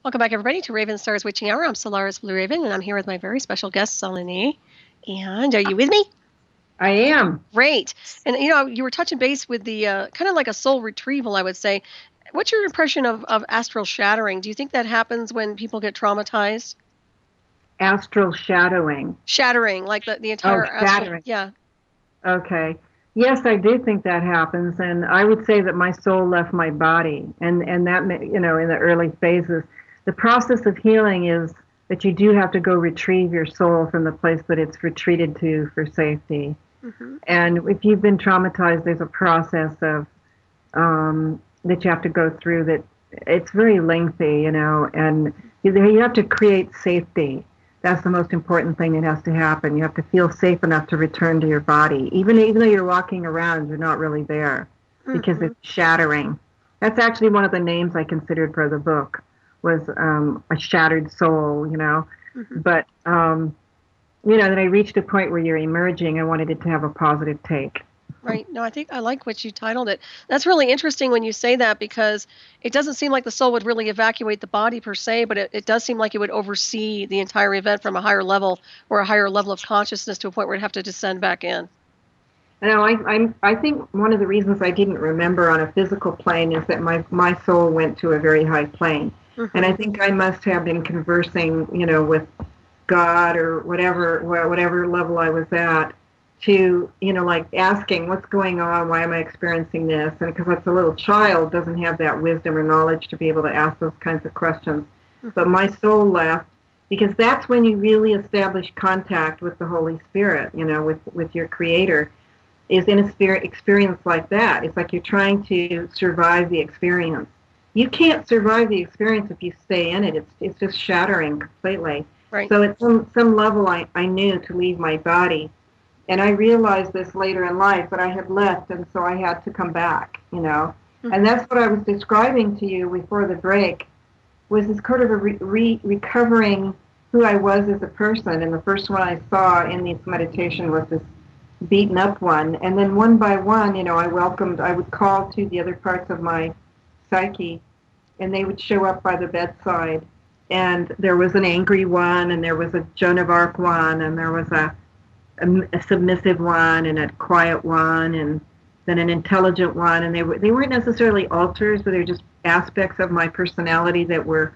Welcome back, everybody, to Ravenstar's Witching Hour. I'm Solaris BlueRaven, and I'm here with my very special guest, Salini. And are you with me? I am. Great. And, you were touching base with the kind of like a soul retrieval, I would say. What's your impression of astral shattering? Do you think that happens when people get traumatized? Astral shadowing. Shattering, like the Oh, entire astral. shattering. Yeah. Okay. Yes, I do think that happens, and I would say that my soul left my body, and that in the early phases, the process of healing is that you do have to go retrieve your soul from the place that it's retreated to for safety. Mm-hmm. And if you've been traumatized, there's a process of that you have to go through that it's very lengthy, and you have to create safety. That's the most important thing that has to happen. You have to feel safe enough to return to your body. Even though you're walking around, you're not really there because it's shattering. That's actually one of the names I considered for the book was a shattered soul, Mm-hmm. But, then I reached a point where you're emerging. I wanted it to have a positive take. Right. No, I think I like what you titled it. That's really interesting when you say that because it doesn't seem like the soul would really evacuate the body per se, but it does seem like it would oversee the entire event from a higher level or a higher level of consciousness to a point where it'd have to descend back in. I think one of the reasons I didn't remember on a physical plane is that my soul went to a very high plane. Mm-hmm. And I think I must have been conversing, with God or whatever level I was at to, like asking what's going on, why am I experiencing this? And because it's a little child doesn't have that wisdom or knowledge to be able to ask those kinds of questions. Mm-hmm. But my soul left because that's when you really establish contact with the Holy Spirit, with your creator is in a spirit experience like that. It's like you're trying to survive the experience. You can't survive the experience if you stay in it. It's just shattering completely. Right. So at some level, I knew to leave my body. And I realized this later in life, but I had left, and so I had to come back, Mm-hmm. And that's what I was describing to you before the break, was this kind of a recovering who I was as a person. And the first one I saw in this meditation was this beaten up one. And then one by one, I would call to the other parts of my psyche, and they would show up by the bedside. And there was an angry one, and there was a Joan of Arc one, and there was a submissive one, and a quiet one, and then an intelligent one. And they weren't necessarily alters, but they were just aspects of my personality that were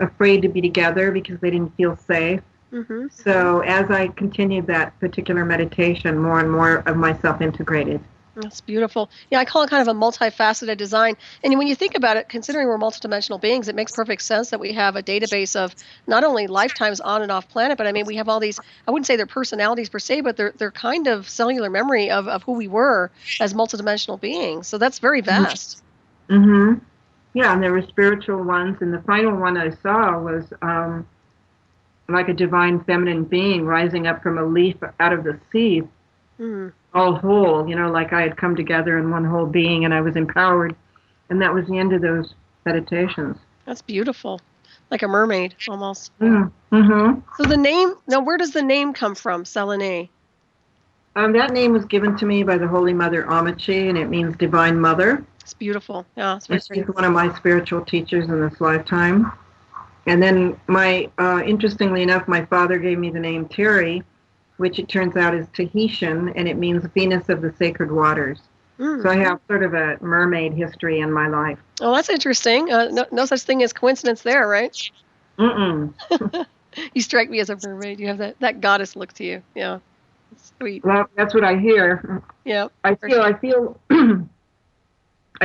afraid to be together because they didn't feel safe. Mm-hmm. So as I continued that particular meditation, more and more of myself integrated. That's beautiful. Yeah, I call it kind of a multifaceted design. And when you think about it, considering we're multidimensional beings, it makes perfect sense that we have a database of not only lifetimes on and off planet, but I mean, we have all these, I wouldn't say they're personalities per se, but they're kind of cellular memory of who we were as multidimensional beings. So that's very vast. Mm-hmm. Yeah, and there were spiritual ones. And the final one I saw was like a divine feminine being rising up from a leaf out of the sea, all whole, like I had come together in one whole being and I was empowered. And that was the end of those meditations. That's beautiful. Like a mermaid, almost. Mm-hmm. So the name, now where does the name come from, Salini? That name was given to me by the Holy Mother Amachi, and it means Divine Mother. It's beautiful. Yeah, it's very great. She's one of my spiritual teachers in this lifetime. And then interestingly enough, my father gave me the name Teri, which it turns out is Tahitian, and it means Venus of the Sacred Waters. So I have sort of a mermaid history in my life. Oh, that's interesting. No such thing as coincidence there, right? Mm-mm. You strike me as a mermaid. You have that goddess look to you. Yeah, sweet. Well, that's what I hear. Yeah. I feel I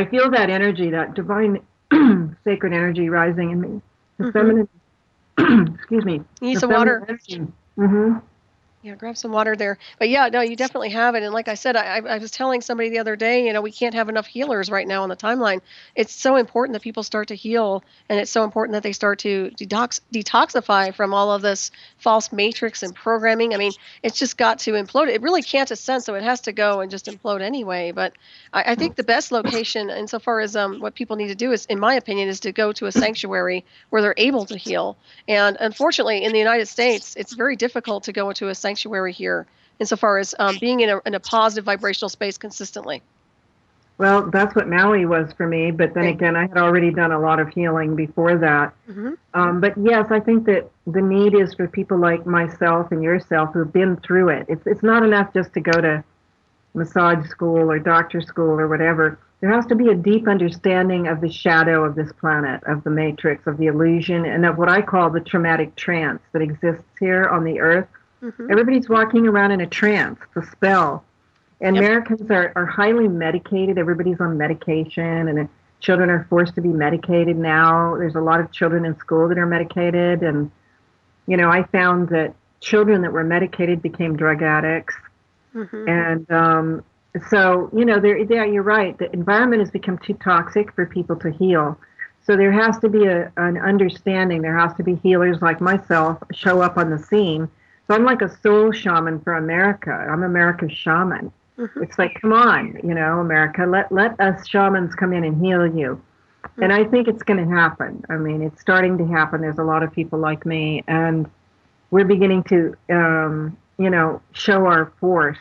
feel that energy, that divine sacred energy rising in me. The feminine, excuse me. You need some water. Mm-hmm. Yeah, grab some water there. But yeah, no, you definitely have it. And like I said, I was telling somebody the other day, we can't have enough healers right now on the timeline. It's so important that people start to heal, and it's so important that they start to detoxify from all of this false matrix and programming. I mean, it's just got to implode. It really can't ascend, so it has to go and just implode anyway. But I think the best location, insofar as what people need to do is, in my opinion, is to go to a sanctuary where they're able to heal. And unfortunately, in the United States, it's very difficult to go into a sanctuary here insofar as being in a positive vibrational space consistently. Well, that's what Maui was for me, but then Right. again, I had already done a lot of healing before that. Hmm. But yes, I think that the need is for people like myself and yourself who've been through it. It's not enough just to go to massage school or doctor school or whatever. There has to be a deep understanding of the shadow of this planet, of the matrix, of the illusion, and of what I call the traumatic trance that exists here on the earth. Hmm. Everybody's walking around in a trance, it's a spell. And Yep. Americans are highly medicated. Everybody's on medication, and children are forced to be medicated now. There's a lot of children in school that are medicated. And, I found that children that were medicated became drug addicts. Hmm. And so, there, you're right. The environment has become too toxic for people to heal. So there has to be an understanding. There has to be healers like myself show up on the scene. So I'm like a soul shaman for America. I'm America's shaman. Hmm. It's like, come on, America, let us shamans come in and heal you. And I think it's going to happen. I mean, it's starting to happen. There's a lot of people like me, and we're beginning to, show our force.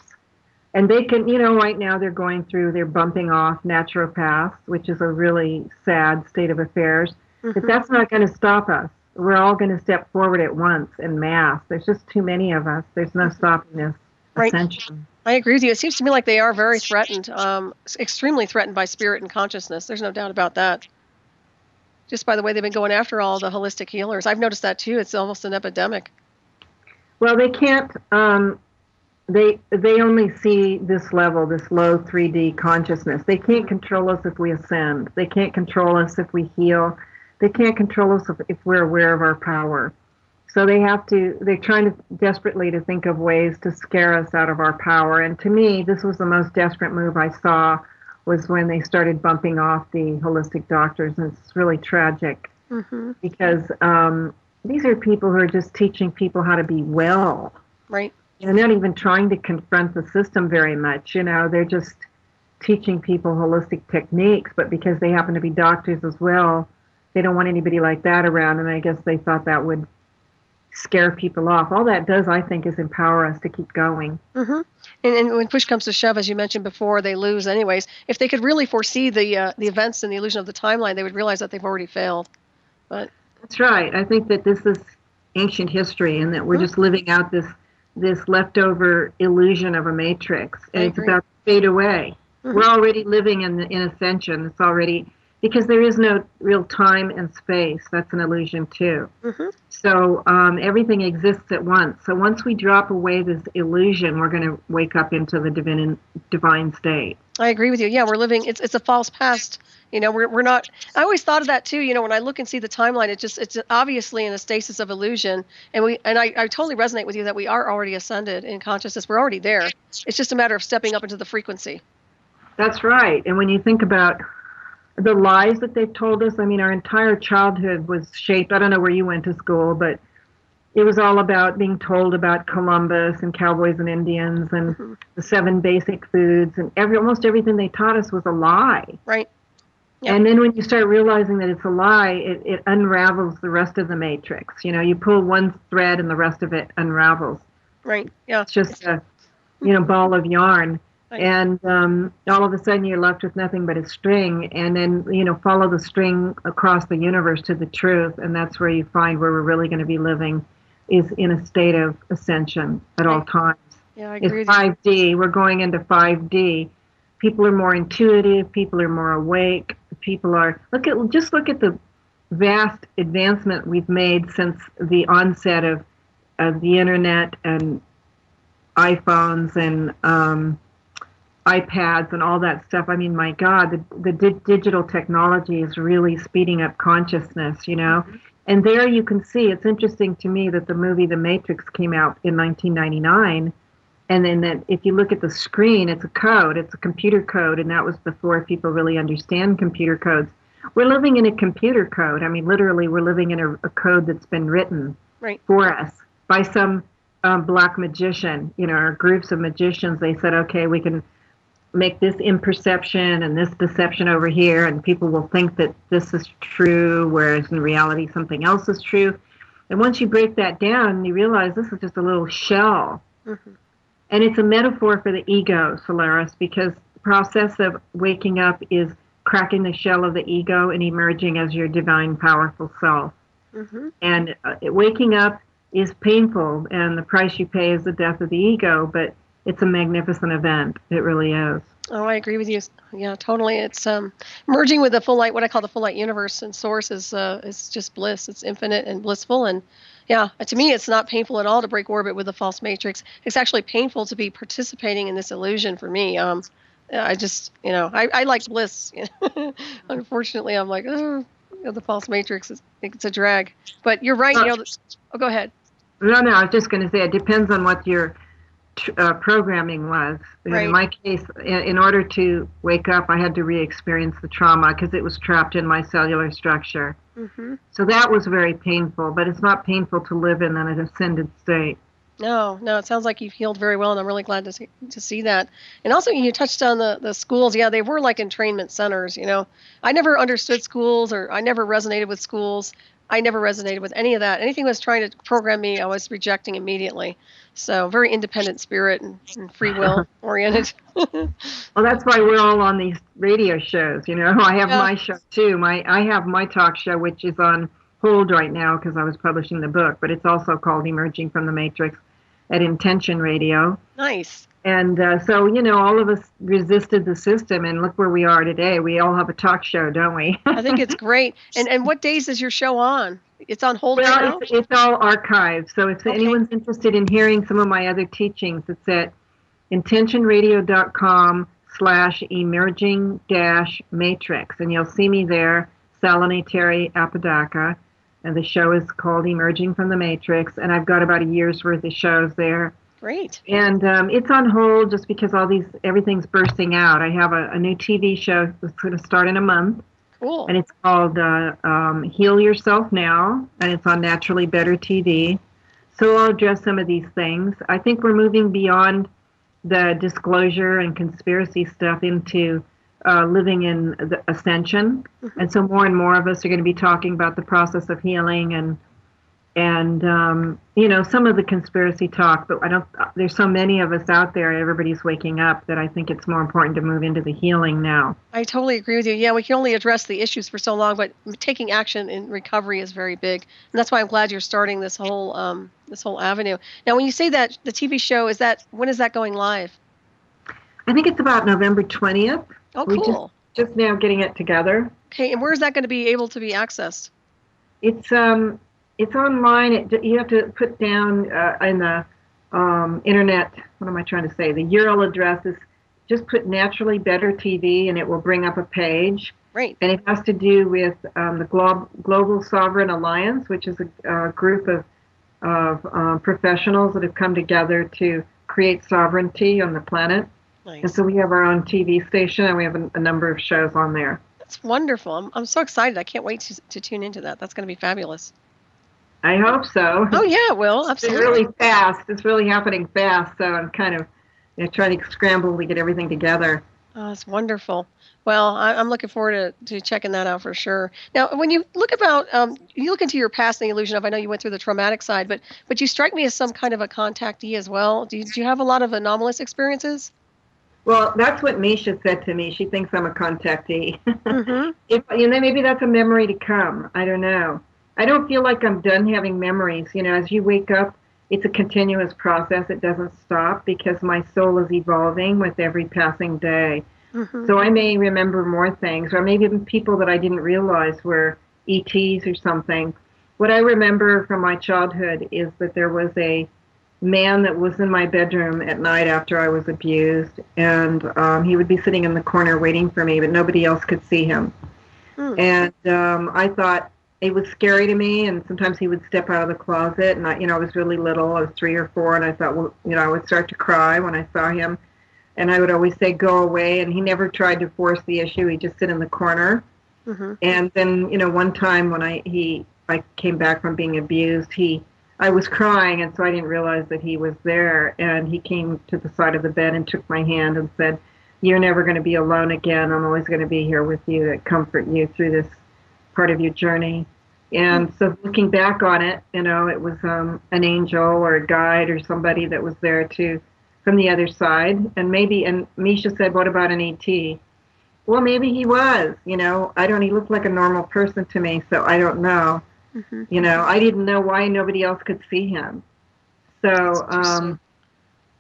And they can, right now they're bumping off naturopaths, which is a really sad state of affairs. But Hmm. that's not going to stop us. We're all going to step forward at once en masse. There's just too many of us. There's no stopping this Right. ascension. I agree with you. It seems to me like they are very threatened, extremely threatened by spirit and consciousness. There's no doubt about that. Just by the way they've been going after all the holistic healers. I've noticed that too. It's almost an epidemic. Well, they can't. They only see this level, this low 3D consciousness. They can't control us if we ascend. They can't control us if we heal. They can't control us if we're aware of our power. So they're trying to desperately to think of ways to scare us out of our power. And to me, this was the most desperate move I saw was when they started bumping off the holistic doctors. And it's really tragic Hmm. because these are people who are just teaching people how to be well. Right. They're not even trying to confront the system very much. They're just teaching people holistic techniques, but because they happen to be doctors as well, they don't want anybody like that around. And I guess they thought that would scare people off. All that does, I think, is empower us to keep going. Hmm. And when push comes to shove, as you mentioned before, they lose anyways. If they could really foresee the events and the illusion of the timeline, they would realize that they've already failed. But That's right. I think that this is ancient history and that we're just living out this leftover illusion of a matrix, I and it's agree. about to fade away. Hmm. We're already living in ascension. It's already because there is no real time and space. That's an illusion too. Hmm. So everything exists at once. So once we drop away this illusion, we're going to wake up into the divine state. I agree with you. Yeah, we're living. It's a false past. We're not. I always thought of that too. When I look and see the timeline, it's obviously in a stasis of illusion, and I totally resonate with you that we are already ascended in consciousness. We're already there. It's just a matter of stepping up into the frequency. That's right. And when you think about the lies that they've told us, I mean, our entire childhood was shaped. I don't know where you went to school, but it was all about being told about Columbus and cowboys and Indians and Hmm. the 7 basic foods, and almost everything they taught us was a lie. Right. Yep. And then when you start realizing that it's a lie, it unravels the rest of the matrix. You pull one thread and the rest of it unravels. Right. Yeah. It's just a ball of yarn. Right. And all of a sudden you're left with nothing but a string, and then follow the string across the universe to the truth, and that's where you find where we're really going to be living is in a state of ascension at all times. Yeah, I It's agree with you. 5D. We're going into 5D. People are more intuitive. People are more awake. People are look at the vast advancement we've made since the onset of the internet and iPhones and iPads and all that stuff. I mean, my God, the digital technology is really speeding up consciousness, And there you can see, it's interesting to me that the movie The Matrix came out in 1999. And then that if you look at the screen, it's a code, it's a computer code. And that was before people really understand computer codes. We're living in a computer code. I mean, literally, we're living in a code that's been written for us by some black magician, or groups of magicians. They said, okay, we can make this imperception and this deception over here, and people will think that this is true, whereas in reality something else is true. And once you break that down, you realize this is just a little shell. Mm-hmm. And it's a metaphor for the ego, Solaris, because process of waking up is cracking the shell of the ego and emerging as your divine, powerful self. Mm-hmm. And waking up is painful, and the price you pay is the death of the ego, but it's a magnificent event. It really is. Oh, I agree with you. Yeah, totally. It's merging with the full light, what I call the full light universe and source is just bliss. It's infinite and blissful. And yeah, to me, it's not painful at all to break orbit with the false matrix. It's actually painful to be participating in this illusion for me. I just, I like bliss. Unfortunately, I'm like, oh, the false matrix it's a drag. But you're right. Go ahead. No, I was just going to say it depends on what your programming was. Right. In my case, in order to wake up, I had to re-experience the trauma because it was trapped in my cellular structure. Mm-hmm. So that was very painful, but it's not painful to live in an ascended state. No, it sounds like you've healed very well, and I'm really glad to see that. And also, you touched on the schools. Yeah, they were like entrainment centers. I never understood schools, or I never resonated with schools. I never resonated with any of that. Anything that was trying to program me, I was rejecting immediately. So very independent spirit and free will oriented. Well, that's why we're all on these radio shows. I have my show too. I have my talk show, which is on hold right now because I was publishing the book, but it's also called Emerging from the Matrix at Intention Radio. Nice. And so, all of us resisted the system, and look where we are today. We all have a talk show, don't we? I think it's great. And what days is your show on? It's on hold right now? It's all archived. So if anyone's interested in hearing some of my other teachings, it's at intentionradio.com/emerging-matrix. And you'll see me there, Salini Teri Apodaca. And the show is called Emerging from the Matrix. And I've got about a year's worth of shows there. Great. And it's on hold just because everything's bursting out. I have a new TV show that's going to start in a month. Cool. And it's called Heal Yourself Now, and it's on Naturally Better TV. So I'll address some of these things. I think we're moving beyond the disclosure and conspiracy stuff into living in the ascension. Mm-hmm. And so more and more of us are going to be talking about the process of healing and some of the conspiracy talk, but there's so many of us out there, everybody's waking up, that I think it's more important to move into the healing now. I totally agree with you. Yeah, we can only address the issues for so long, but taking action in recovery is very big. And that's why I'm glad you're starting this whole avenue. Now, when you say that the TV show, when is that going live? I think it's about November 20th. Oh, cool. We're just now getting it together. Okay, and where is that going to be able to be accessed? It's online. You have to put down in the internet, what am I trying to say? The URL address is just put Naturally Better TV, and it will bring up a page. Right. And it has to do with the Global Sovereign Alliance, which is a group of professionals that have come together to create sovereignty on the planet. Nice. And so we have our own TV station, and we have a number of shows on there. That's wonderful. I'm so excited. I can't wait to tune into that. That's going to be fabulous. I hope so. Oh, yeah, Will. Absolutely. It's really fast. It's really happening fast, so I'm kind of trying to scramble to get everything together. Oh, that's wonderful. Well, I'm looking forward to checking that out for sure. Now, when you look into your past and the illusion of, I know you went through the traumatic side, but you strike me as some kind of a contactee as well. Do you have a lot of anomalous experiences? Well, that's what Misha said to me. She thinks I'm a contactee. Mm-hmm. Maybe that's a memory to come. I don't know. I don't feel like I'm done having memories. As you wake up, it's a continuous process. It doesn't stop because my soul is evolving with every passing day. Mm-hmm. So I may remember more things, or maybe even people that I didn't realize were ETs or something. What I remember from my childhood is that there was a man that was in my bedroom at night after I was abused, and he would be sitting in the corner waiting for me, but nobody else could see him. And I thought, it was scary to me, and sometimes he would step out of the closet, and I was really little. I was 3 or 4, and I thought, I would start to cry when I saw him, and I would always say, go away, and he never tried to force the issue. He'd just sit in the corner. Mm-hmm. And then, one time when I came back from being abused, I was crying, and so I didn't realize that he was there, and he came to the side of the bed and took my hand and said, you're never going to be alone again. I'm always going to be here with you to comfort you through this part of your journey. And so looking back on it, it was an angel or a guide or somebody that was there to from the other side. And Misha said, what about an ET? Well, maybe he was, he looked like a normal person to me, so I don't know. I didn't know why nobody else could see him. So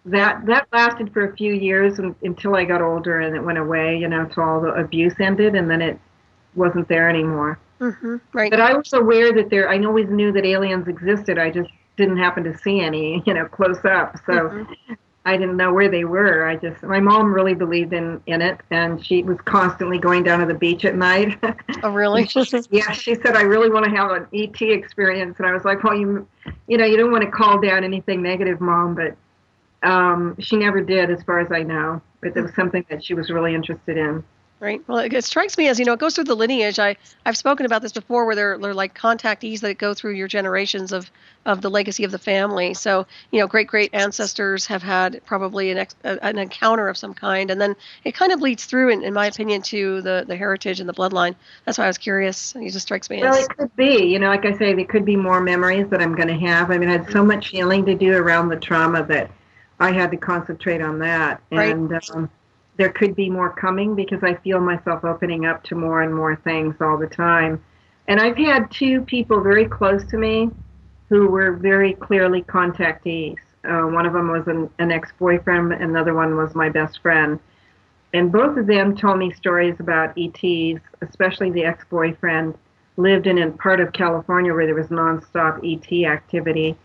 that lasted for a few years until I got older, and it went away, till all the abuse ended, and then it wasn't there anymore. Right. But I was aware that I always knew that aliens existed. I just didn't happen to see any, close up. So I didn't know where they were. My mom really believed in it, and she was constantly going down to the beach at night. Oh, really? Yeah, she said, I really want to have an ET experience. And I was like, well, you don't want to call down anything negative, Mom, but she never did, as far as I know. But it was something that she was really interested in. Right. Well, it strikes me as, it goes through the lineage. I've spoken about this before, where they're like contactees that go through your generations of the legacy of the family. So, great ancestors have had probably an encounter of some kind, and then it kind of bleeds through, in my opinion, to the heritage and the bloodline. That's why I was curious. It just strikes me as... Well, it could be, like I say, there could be more memories that I'm going to have. I mean, I had so much healing to do around the trauma that I had to concentrate on that. Right. And there could be more coming, because I feel myself opening up to more and more things all the time. And I've had two people very close to me who were very clearly contactees. One of them was an ex-boyfriend, another one was my best friend. And both of them told me stories about ETs, especially the ex-boyfriend lived in a part of California where there was nonstop ET activity.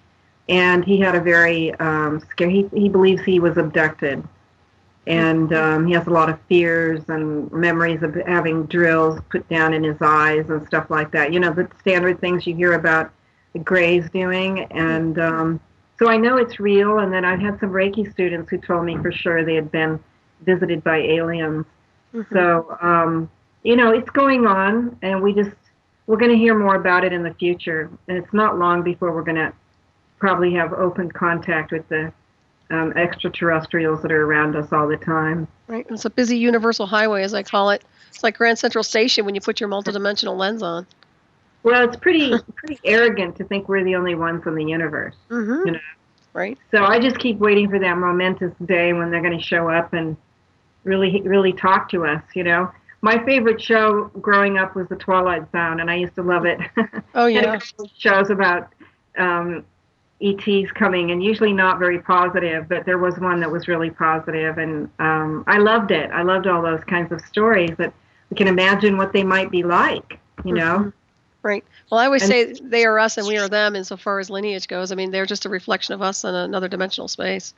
And he had a very scary, he believes he was abducted. And he has a lot of fears and memories of having drills put down in his eyes and stuff like that. The standard things you hear about the Greys doing. And so I know it's real. And then I've had some Reiki students who told me for sure they had been visited by aliens. So, it's going on, and we're going to hear more about it in the future. And it's not long before we're going to probably have open contact with the extraterrestrials that are around us all the time. Right. It's a busy universal highway, as I call it. It's like Grand Central Station when you put your multidimensional lens on. Well, it's pretty arrogant to think we're the only ones in the universe. Right. So I just keep waiting for that momentous day when they're going to show up and really talk to us. My favorite show growing up was The Twilight Zone, and I used to love it. Oh, yeah. Shows about ETs coming, and usually not very positive, but there was one that was really positive, and I loved it. I loved all those kinds of stories that we can imagine what they might be like, Right. Well, I always say they are us and we are them insofar as lineage goes. I mean, they're just a reflection of us in another dimensional space.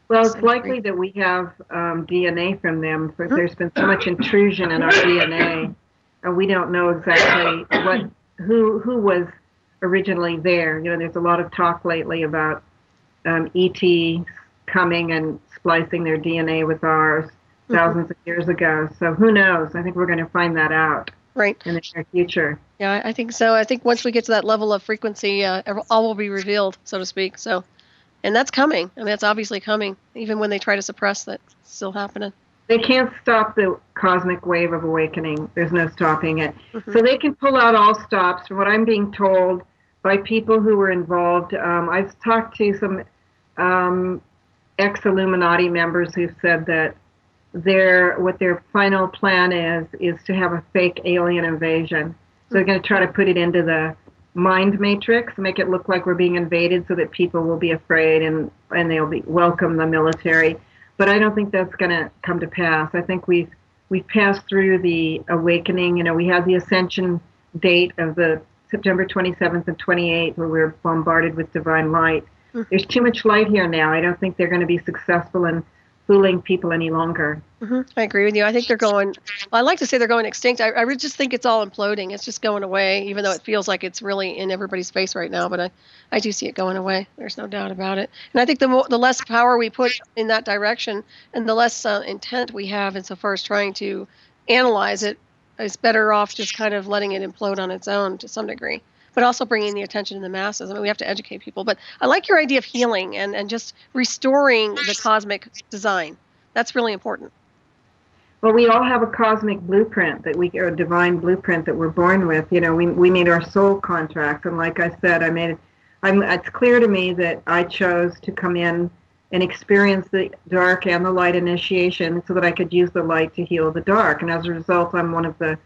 Well, it's likely that we have DNA from them, but there's been so much intrusion in our DNA, and we don't know exactly who was originally there. There's a lot of talk lately about ETs coming and splicing their DNA with ours thousands of years ago. So who knows? I think we're going to find that out in the near future. Yeah, I think so. I think once we get to that level of frequency, all will be revealed, so to speak. So, and that's coming. I mean, that's obviously coming. Even when they try to suppress that, it's still happening. They can't stop the cosmic wave of awakening. There's no stopping it. So they can pull out all stops. From what I'm being told by people who were involved, I've talked to some ex-Illuminati members who've said that what their final plan is to have a fake alien invasion. So they're going to try to put it into the mind matrix, make it look like we're being invaded so that people will be afraid and they'll welcome the military. But I don't think that's going to come to pass. I think we've passed through the awakening. We had the ascension date of the September 27th and 28th where we were bombarded with divine light. There's too much light here now. I don't think they're going to be successful in fooling people any longer. I agree with you. I think they're going, I like to say they're going extinct. I really just think it's all imploding. It's just going away, even though it feels like it's really in everybody's face right now. But I do see it going away. There's no doubt about it. And I think the less power we put in that direction and the less intent we have insofar as trying to analyze it, is better off just kind of letting it implode on its own to some degree. But also bringing the attention to the masses. I mean, we have to educate people. But I like your idea of healing and just restoring the cosmic design. That's really important. Well, we all have a cosmic blueprint or a divine blueprint that we're born with. We made our soul contract. And like I said, it's clear to me that I chose to come in and experience the dark and the light initiation so that I could use the light to heal the dark. And as a result, I'm one of the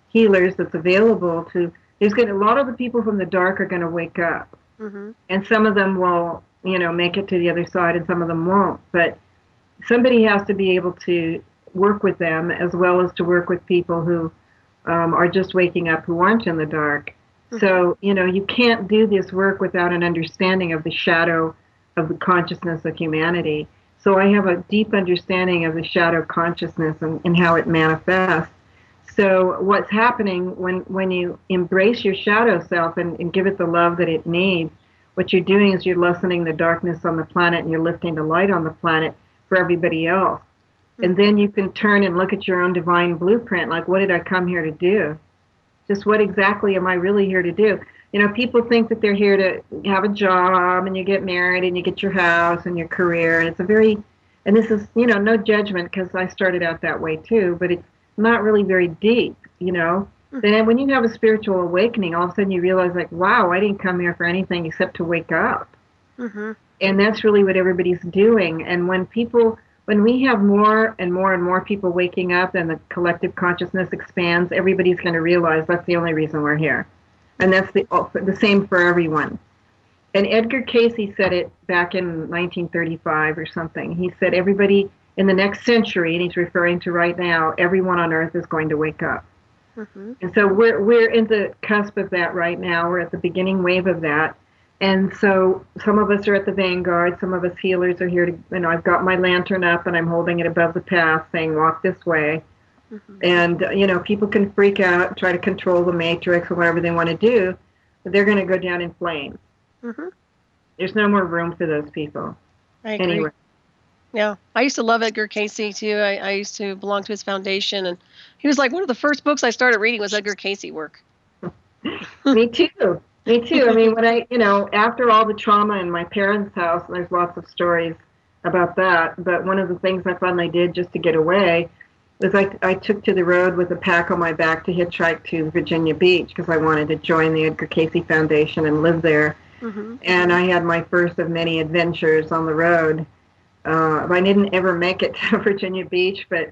healers that's available to. There's going to, a lot of the people from the dark are going to wake up, and some of them will, make it to the other side, and some of them won't. But somebody has to be able to work with them as well as to work with people who are just waking up, who aren't in the dark. So, you can't do this work without an understanding of the shadow of the consciousness of humanity. So I have a deep understanding of the shadow consciousness and how it manifests. So what's happening when you embrace your shadow self and give it the love that it needs, what you're doing is you're lessening the darkness on the planet and you're lifting the light on the planet for everybody else. And then you can turn and look at your own divine blueprint, like, what did I come here to do? Just what exactly am I really here to do? People think that they're here to have a job and you get married and you get your house and your career. And it's and this is, no judgment because I started out that way too, but it's not really very deep, Then when you have a spiritual awakening, all of a sudden you realize, like, wow, I didn't come here for anything except to wake up. And that's really what everybody's doing. And when we have more and more and more people waking up and the collective consciousness expands, everybody's going to realize that's the only reason we're here. And that's the same for everyone. And Edgar Cayce said it back in 1935 or something. He said everybody in the next century, and he's referring to right now, everyone on Earth is going to wake up. And so we're in the cusp of that right now. We're at the beginning wave of that. And so some of us are at the vanguard. Some of us healers are here to, I've got my lantern up and I'm holding it above the path saying, walk this way. And, people can freak out, try to control the matrix or whatever they want to do, but they're going to go down in flames. There's no more room for those people. I agree. Anyway. Yeah. I used to love Edgar Cayce too. I used to belong to his foundation, and he was like one of the first books I started reading was Edgar Cayce work. Me too. Me too. I mean, when after all the trauma in my parents' house, and there's lots of stories about that, but one of the things I finally did just to get away was I took to the road with a pack on my back to hitchhike to Virginia Beach because I wanted to join the Edgar Cayce Foundation and live there. And I had my first of many adventures on the road. I didn't ever make it to Virginia Beach, but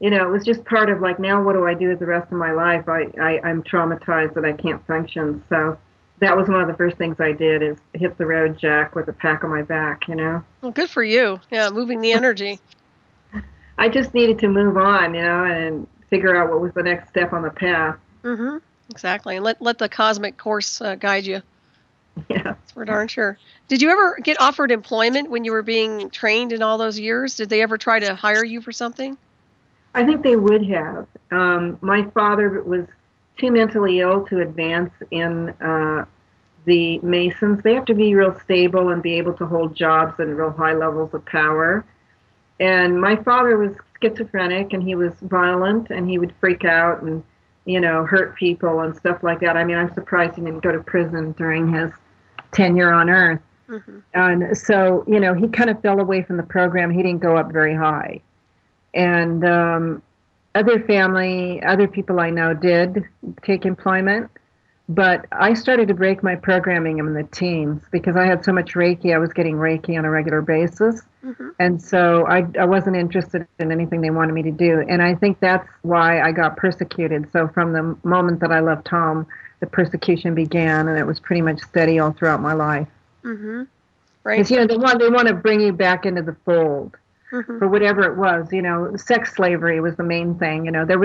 it was just part of, like, now what do I do with the rest of my life? I'm traumatized that I can't function. So that was one of the first things I did, is hit the road, Jack, with a pack on my back, Well, good for you. Yeah, moving the energy. I just needed to move on, and figure out what was the next step on the path. Exactly. And let the cosmic course guide you. Yeah. That's for darn sure. Did you ever get offered employment when you were being trained in all those years? Did they ever try to hire you for something? I think they would have. My father was too mentally ill to advance in the Masons. They have to be real stable and be able to hold jobs and real high levels of power. And my father was schizophrenic, and he was violent, and he would freak out and, hurt people and stuff like that. I mean, I'm surprised he didn't go to prison during his tenure on Earth. And so, he kind of fell away from the program. He didn't go up very high. And other people I know did take employment. But I started to break my programming in the teens because I had so much Reiki. I was getting Reiki on a regular basis. And so I wasn't interested in anything they wanted me to do. And I think that's why I got persecuted. So from the moment that I left home, the persecution began, and it was pretty much steady all throughout my life. Right. Because, they want to bring you back into the fold for whatever it was. Sex slavery was the main thing. There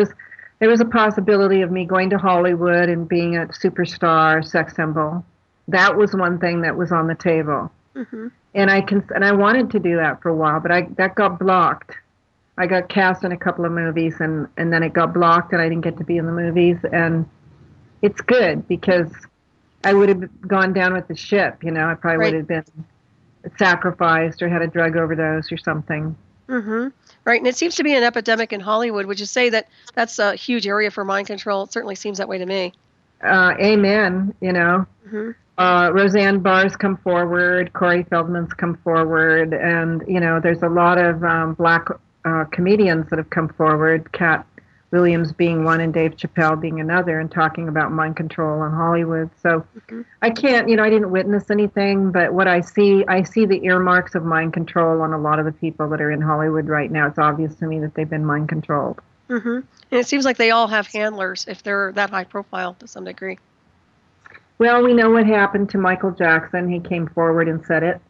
was a possibility of me going to Hollywood and being a superstar sex symbol. That was one thing that was on the table. And I wanted to do that for a while, but that got blocked. I got cast in a couple of movies, and then it got blocked, and I didn't get to be in the movies. And it's good because I would have gone down with the ship. I probably would have been sacrificed or had a drug overdose or something. Right, and it seems to be an epidemic in Hollywood. Would you say that that's a huge area for mind control? It certainly seems that way to me. Amen. Roseanne Barr's come forward, Corey Feldman's come forward, and there's a lot of black comedians that have come forward. Kat Williams being one and Dave Chappelle being another, and talking about mind control in Hollywood. So I can't, I didn't witness anything, but what I see the earmarks of mind control on a lot of the people that are in Hollywood right now. It's obvious to me that they've been mind controlled. And it seems like they all have handlers if they're that high profile to some degree. Well, we know what happened to Michael Jackson. He came forward and said it.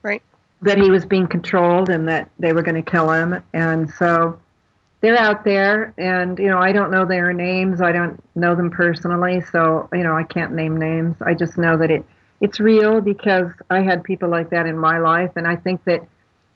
Right. That he was being controlled and that they were going to kill him. And so they're out there, and, I don't know their names. I don't know them personally, so, I can't name names. I just know that it's real because I had people like that in my life, and I think that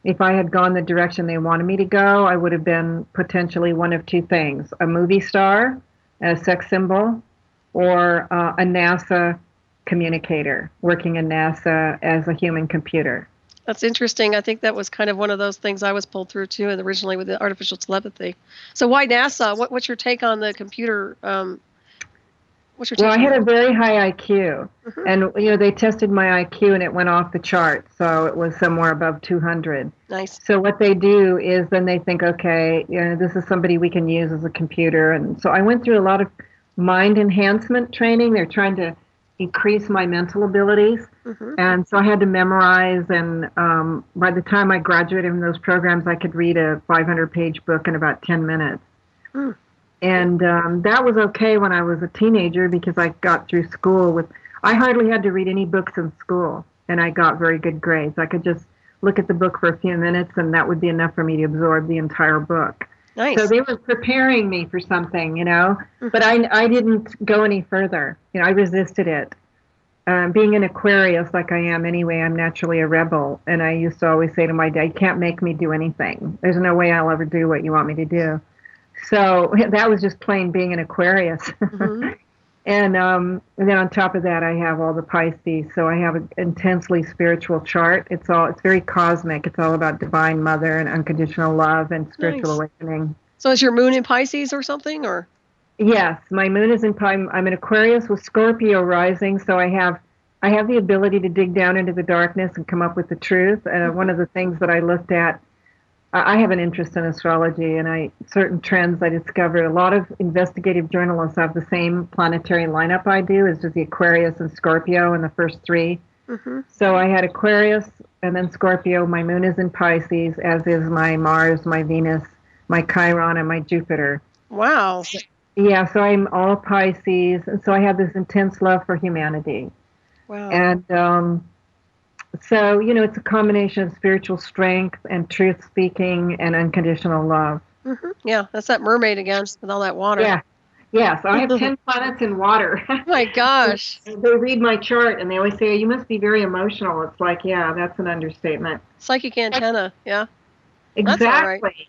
if I had gone the direction they wanted me to go, I would have been potentially one of two things: a movie star, a sex symbol, or a NASA communicator, working in NASA as a human computer. That's interesting. I think that was kind of one of those things I was pulled through too, and originally with the artificial telepathy. So why NASA? What's your take on the computer? What's your take? Well, I had a very high IQ, and they tested my IQ, and it went off the chart. So it was somewhere above 200. Nice. So what they do is then they think, okay, this is somebody we can use as a computer, and so I went through a lot of mind enhancement training. They're trying to increase my mental abilities. And so I had to memorize, and by the time I graduated from those programs, I could read a 500-page book in about 10 minutes. And that was okay when I was a teenager because I got through school I hardly had to read any books in school, and I got very good grades. I could just look at the book for a few minutes, and that would be enough for me to absorb the entire book. Nice. So they were preparing me for something, but I didn't go any further. I resisted it. Being an Aquarius, like I am anyway, I'm naturally a rebel. And I used to always say to my dad, you can't make me do anything. There's no way I'll ever do what you want me to do. So that was just plain being an Aquarius. And then on top of that, I have all the Pisces. So I have an intensely spiritual chart. It's very cosmic. It's all about Divine Mother and unconditional love and spiritual awakening. So is your moon in Pisces or something, or? Yes, my moon is in Pisces. I'm an Aquarius with Scorpio rising, so I have the ability to dig down into the darkness and come up with the truth. And one of the things that I looked at, I have an interest in astrology, and certain trends I discovered. A lot of investigative journalists have the same planetary lineup I do, as does the Aquarius and Scorpio in the first three. So I had Aquarius and then Scorpio. My moon is in Pisces, as is my Mars, my Venus, my Chiron, and my Jupiter. Wow. Yeah, so I'm all Pisces, and so I have this intense love for humanity. Wow. And so, it's a combination of spiritual strength and truth-speaking and unconditional love. Yeah, that's that mermaid again with all that water. Yeah. Yeah, so I have 10 planets in water. Oh my gosh. They read my chart, and they always say, you must be very emotional. It's like, yeah, that's an understatement. Psychic antenna, yeah. Exactly. That's all right.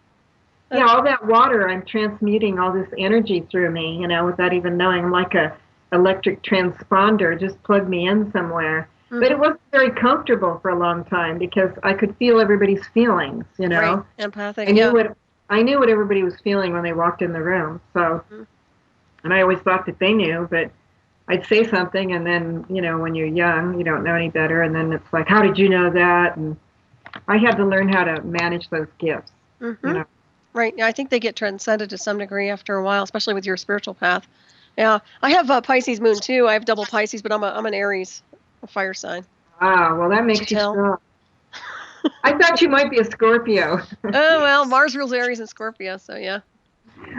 Yeah, all that water, I'm transmuting all this energy through me, without even knowing. I'm like a electric transponder, just plug me in somewhere. But it wasn't very comfortable for a long time because I could feel everybody's feelings, Right, empathic, I knew what everybody was feeling when they walked in the room. So, and I always thought that they knew, but I'd say something, and then, when you're young, you don't know any better, and then it's like, how did you know that? And I had to learn how to manage those gifts, Right. Yeah, I think they get transcended to some degree after a while, especially with your spiritual path. Yeah, I have a Pisces moon too. I have double Pisces, but I'm an Aries, a fire sign. Ah, well, that makes you strong. I thought you might be a Scorpio. Oh, well, Mars rules Aries and Scorpio, so yeah.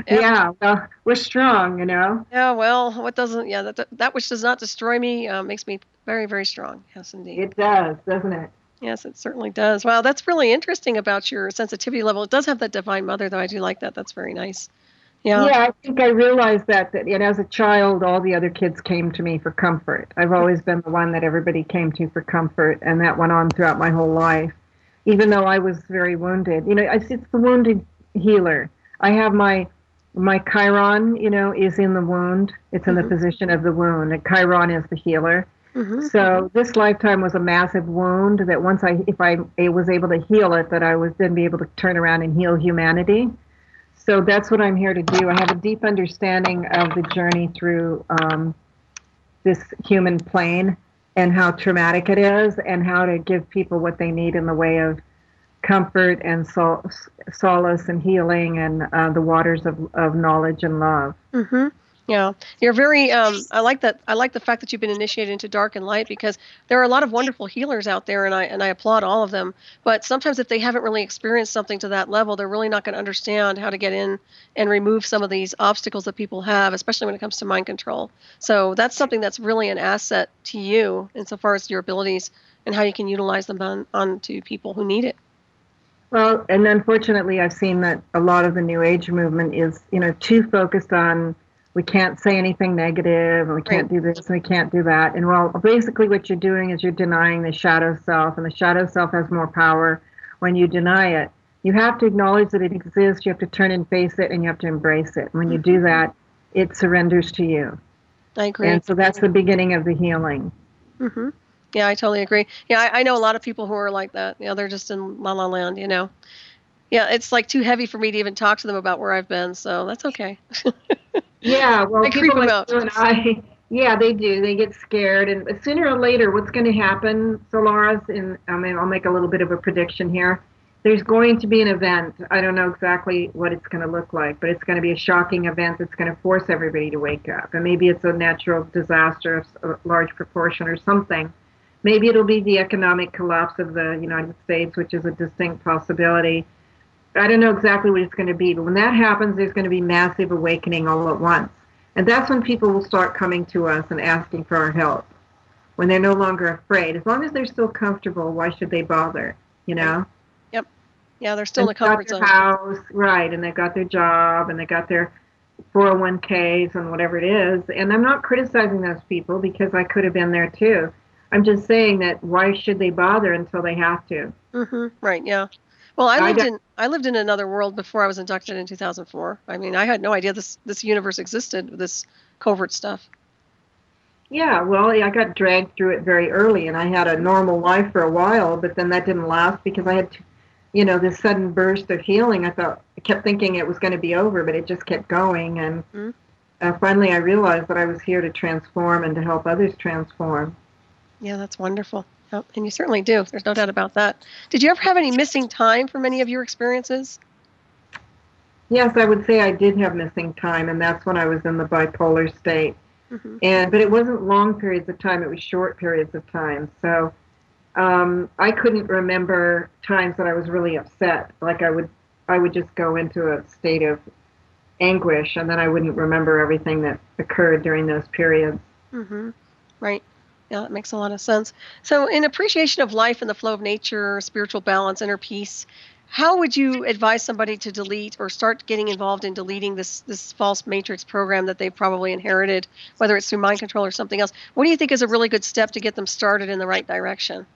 Yeah, well, we're strong, Yeah, well, that which does not destroy me makes me very, very strong. Yes, indeed. It does, doesn't it? Yes, it certainly does. Wow, that's really interesting about your sensitivity level. It does have that Divine Mother, though. I do like that. That's very nice. Yeah. Yeah, I think I realized that as a child, all the other kids came to me for comfort. I've always been the one that everybody came to for comfort, and that went on throughout my whole life, even though I was very wounded. It's the wounded healer. I have my Chiron, is in the wound. It's in the position of the wound, and Chiron is the healer. So this lifetime was a massive wound that if I was able to heal it, that I would then be able to turn around and heal humanity. So that's what I'm here to do. I have a deep understanding of the journey through this human plane and how traumatic it is, and how to give people what they need in the way of comfort and solace and healing and the waters of knowledge and love. Mm-hmm. Yeah, you're very. I like that. I like the fact that you've been initiated into dark and light, because there are a lot of wonderful healers out there, and I applaud all of them. But sometimes, if they haven't really experienced something to that level, they're really not going to understand how to get in and remove some of these obstacles that people have, especially when it comes to mind control. So that's something that's really an asset to you, insofar as your abilities and how you can utilize them onto people who need it. Well, and unfortunately, I've seen that a lot of the New Age movement is, too focused on we can't say anything negative, and we can't do this, and we can't do that. And well, basically, what you're doing is you're denying the shadow self, and the shadow self has more power when you deny it. You have to acknowledge that it exists. You have to turn and face it, and you have to embrace it. When you do that, it surrenders to you. I agree. And so that's the beginning of the healing. Mm-hmm. Yeah, I totally agree. Yeah, I know a lot of people who are like that. They're just in la la land, Yeah, it's like too heavy for me to even talk to them about where I've been, so that's okay. Yeah, well, I creep people them like out. you and I, yeah, they do. They get scared, and sooner or later, what's going to happen, Solaris? And I'll make a little bit of a prediction here. There's going to be an event. I don't know exactly what it's going to look like, but it's going to be a shocking event that's going to force everybody to wake up. And maybe it's a natural disaster of a large proportion or something. Maybe it'll be the economic collapse of the United States, which is a distinct possibility. I don't know exactly what it's going to be, but when that happens, there's going to be massive awakening all at once. And that's when people will start coming to us and asking for our help, when they're no longer afraid. As long as they're still comfortable, why should they bother, Yep. Yeah, they're still in the comfort zone. House, right, and they've got their job, and they got their 401ks and whatever it is. And I'm not criticizing those people, because I could have been there too. I'm just saying that why should they bother until they have to? Mm-hmm. Right, yeah. Well, I lived in another world before I was inducted in 2004. I mean, I had no idea this universe existed, this covert stuff. Yeah, well, I got dragged through it very early, and I had a normal life for a while, but then that didn't last because I had, this sudden burst of healing. I kept thinking it was going to be over, but it just kept going, and finally I realized that I was here to transform and to help others transform. Yeah, that's wonderful. Yep, and you certainly do. There's no doubt about that. Did you ever have any missing time from any of your experiences? Yes, I would say I did have missing time, and that's when I was in the bipolar state. Mm-hmm. But it wasn't long periods of time; it was short periods of time. So I couldn't remember times that I was really upset. Like I would just go into a state of anguish, and then I wouldn't remember everything that occurred during those periods. Mm-hmm. Right. Yeah, that makes a lot of sense. So, in appreciation of life and the flow of nature, spiritual balance, inner peace, how would you advise somebody to delete or start getting involved in deleting this false matrix program that they've probably inherited, whether it's through mind control or something else? What do you think is a really good step to get them started in the right direction?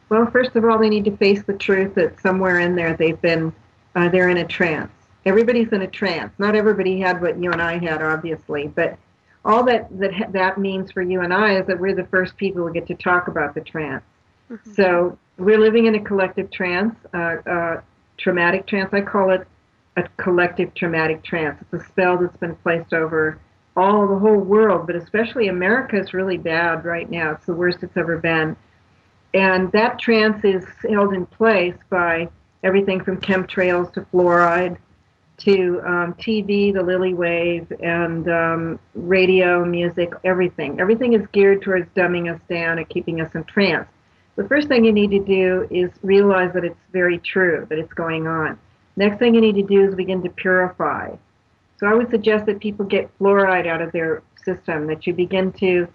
Well, first of all, they need to face the truth that somewhere in there they're in a trance. Everybody's in a trance. Not everybody had what you and I had, obviously, but all that means for you and I is that we're the first people who get to talk about the trance. Mm-hmm. So we're living in a collective trance, traumatic trance. I call it a collective traumatic trance. It's a spell that's been placed over the whole world, but especially America is really bad right now. It's the worst it's ever been. And that trance is held in place by everything from chemtrails to fluoride to TV, the lily wave, and radio, music, everything. Everything is geared towards dumbing us down and keeping us in trance. The first thing you need to do is realize that it's very true, that it's going on. Next thing you need to do is begin to purify. So I would suggest that people get fluoride out of their system, that you begin to,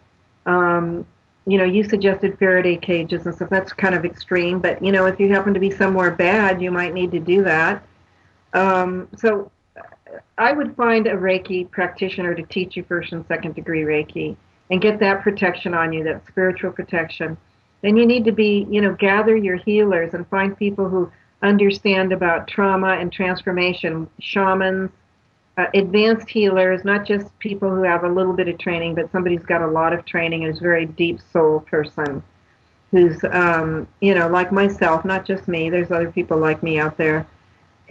you suggested Faraday cages and stuff. That's kind of extreme, but, if you happen to be somewhere bad, you might need to do that. So I would find a Reiki practitioner to teach you first and second degree Reiki and get that protection on you, that spiritual protection. Then you need to gather your healers and find people who understand about trauma and transformation, shamans, advanced healers, not just people who have a little bit of training, but somebody who's got a lot of training and is a very deep soul person who's, like myself, not just me. There's other people like me out there.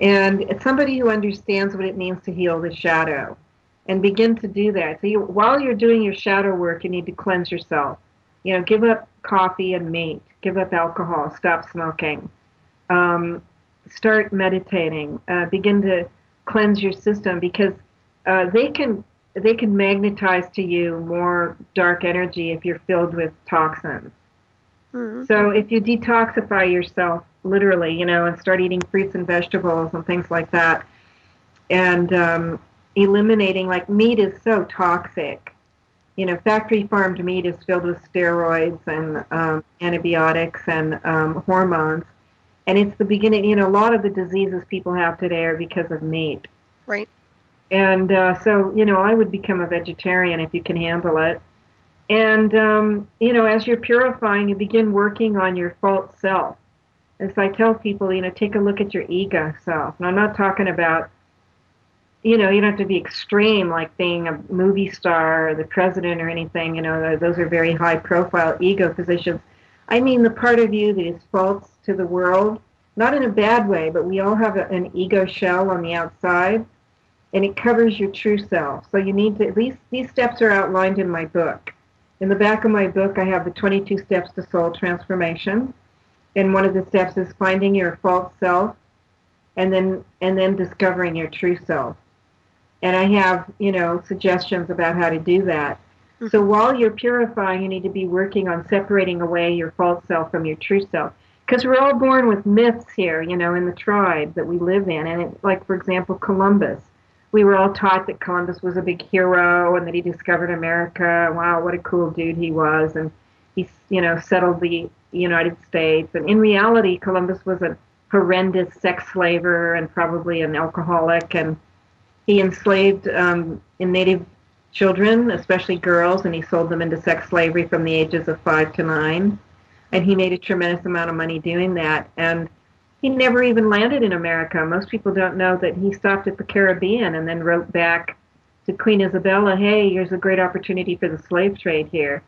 And it's somebody who understands what it means to heal the shadow and begin to do that. So while you're doing your shadow work, you need to cleanse yourself. Give up coffee and meat, give up alcohol, stop smoking. start meditating. Begin to cleanse your system, because they can magnetize to you more dark energy if you're filled with toxins. Mm-hmm. So if you detoxify yourself, literally, and start eating fruits and vegetables and things like that, and eliminating, like, meat is so toxic. Factory farmed meat is filled with steroids and antibiotics and hormones. And it's the beginning, a lot of the diseases people have today are because of meat. Right. And so, I would become a vegetarian if you can handle it. And, as you're purifying, you begin working on your false self. As I tell people, take a look at your ego self. And I'm not talking about, you don't have to be extreme, like being a movie star or the president or anything. Those are very high profile ego positions. I mean the part of you that is false to the world, not in a bad way, but we all have an ego shell on the outside, and it covers your true self. So you need to, these steps are outlined in my book. In the back of my book, I have the 22 steps to soul transformation. And one of the steps is finding your false self, and then discovering your true self. And I have, suggestions about how to do that. Mm-hmm. So while you're purifying, you need to be working on separating away your false self from your true self. Because we're all born with myths here, in the tribe that we live in. And like, for example, Columbus. We were all taught that Columbus was a big hero and that he discovered America. Wow, what a cool dude he was. And he, settled the United States. And in reality, Columbus was a horrendous sex slaver and probably an alcoholic. And he enslaved native children, especially girls, and he sold them into sex slavery from the ages of 5 to 9. And he made a tremendous amount of money doing that. And he never even landed in America. Most people don't know that he stopped at the Caribbean and then wrote back to Queen Isabella, hey, here's a great opportunity for the slave trade here.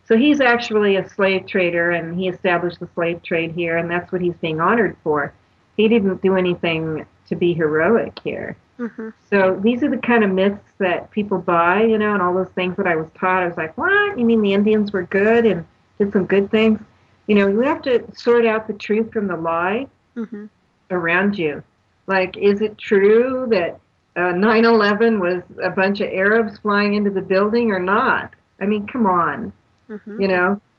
So he's actually a slave trader, and he established the slave trade here, and that's what he's being honored for. He didn't do anything to be heroic here. Mm-hmm. So these are the kind of myths that people buy, and all those things that I was taught. I was like, what? You mean the Indians were good and did some good things? You have to sort out the truth from the lie. Mm-hmm. Around you. Like, is it true that 9/11 was a bunch of Arabs flying into the building or not? I mean, come on. Mm-hmm.